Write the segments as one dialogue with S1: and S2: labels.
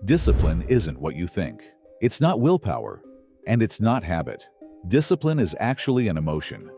S1: Discipline isn't what you think. It's not willpower, and it's not habit. Discipline is actually an emotion.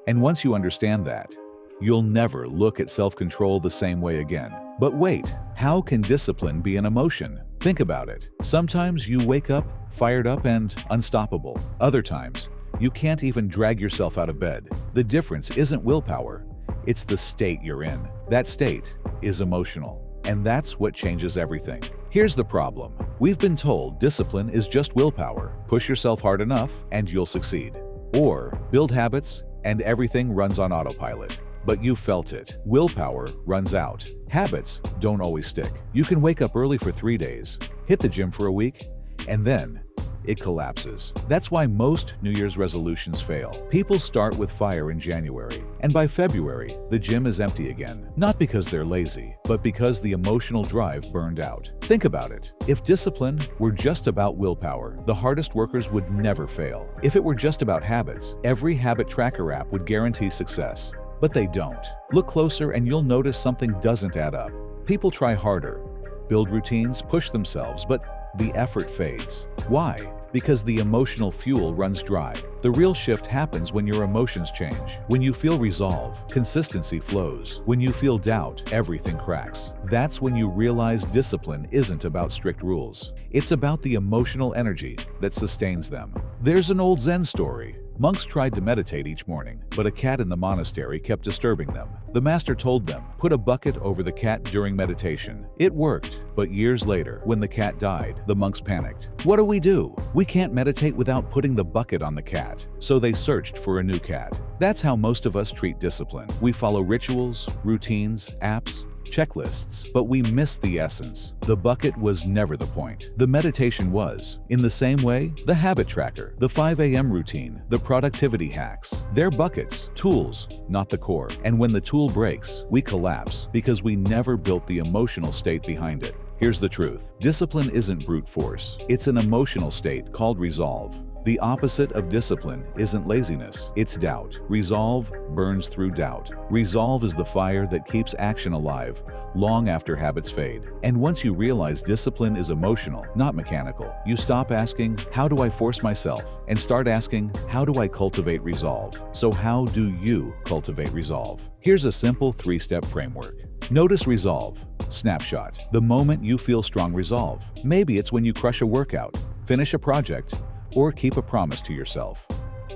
S1: And once you understand that, you'll never look at self-control the same way again. But wait, how can discipline be an emotion? Think about it. Sometimes you wake up fired up and unstoppable. Other times, you can't even drag yourself out of bed. The difference isn't willpower, it's the state you're in. That state is emotional, and that's what changes everything. Here's the problem. We've been told discipline is just willpower. Push yourself hard enough and you'll succeed. Or build habits and everything runs on autopilot. But you felt it. Willpower runs out. Habits don't always stick. You can wake up early for 3 days, hit the gym for a week, and then it collapses. That's why most New Year's resolutions fail. People start with fire in January, and by February, the gym is empty again. Not because they're lazy, but because the emotional drive burned out. Think about it. If discipline were just about willpower, the hardest workers would never fail. If it were just about habits, every habit tracker app would guarantee success. But they don't. Look closer and you'll notice something doesn't add up. People try harder, build routines, push themselves, but the effort fades. Why? Because the emotional fuel runs dry. The real shift happens when your emotions change. When you feel resolve, consistency flows. When you feel doubt, everything cracks. That's when you realize discipline isn't about strict rules. It's about the emotional energy that sustains them. There's an old Zen story. Monks tried to meditate each morning, but a cat in the monastery kept disturbing them. The master told them, put a bucket over the cat during meditation. It worked, but years later, when the cat died, the monks panicked. What do? We can't meditate without putting the bucket on the cat. So they searched for a new cat. That's how most of us treat discipline. We follow rituals, routines, apps, checklists, but we miss the essence. The bucket was never the point. The meditation was. In the same way, the habit tracker, the 5 a.m. routine, the productivity hacks, they're buckets, tools, not the core. And when the tool breaks, we collapse because we never built the emotional state behind it. Here's the truth. Discipline isn't brute force. It's an emotional state called resolve. The opposite of discipline isn't laziness, it's doubt. Resolve burns through doubt. Resolve is the fire that keeps action alive long after habits fade. And once you realize discipline is emotional, not mechanical, you stop asking, how do I force myself? And start asking, how do I cultivate resolve? So how do you cultivate resolve? Here's a simple 3-step framework. Notice resolve. Snapshot. The moment you feel strong resolve. Maybe it's when you crush a workout, finish a project, or keep a promise to yourself.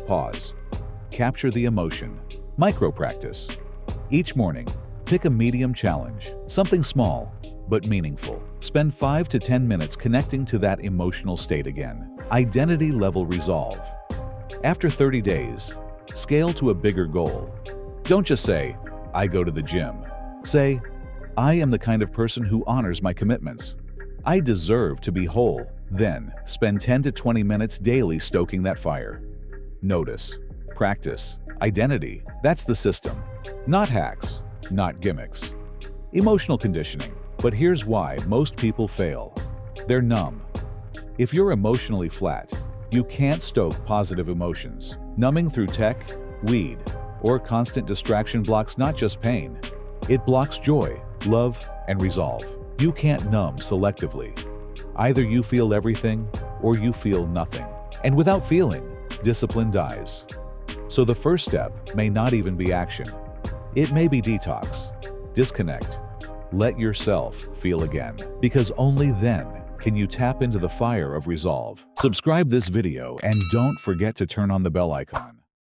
S1: Pause. Capture the emotion. Micro-practice. Each morning, pick a medium challenge, something small but meaningful. Spend 5 to 10 minutes connecting to that emotional state again. Identity level resolve. After 30 days, scale to a bigger goal. Don't just say, I go to the gym. Say, I am the kind of person who honors my commitments. I deserve to be whole. Then, spend 10 to 20 minutes daily stoking that fire. Notice, practice, identity, that's the system. Not hacks, not gimmicks. Emotional conditioning. But here's why most people fail. They're numb. If you're emotionally flat, you can't stoke positive emotions. Numbing through tech, weed, or constant distraction blocks not just pain. It blocks joy, love, and resolve. You can't numb selectively. Either you feel everything or you feel nothing. And without feeling, discipline dies. So the first step may not even be action. It may be detox. Disconnect. Let yourself feel again. Because only then can you tap into the fire of resolve. Subscribe this video and don't forget to turn on the bell icon.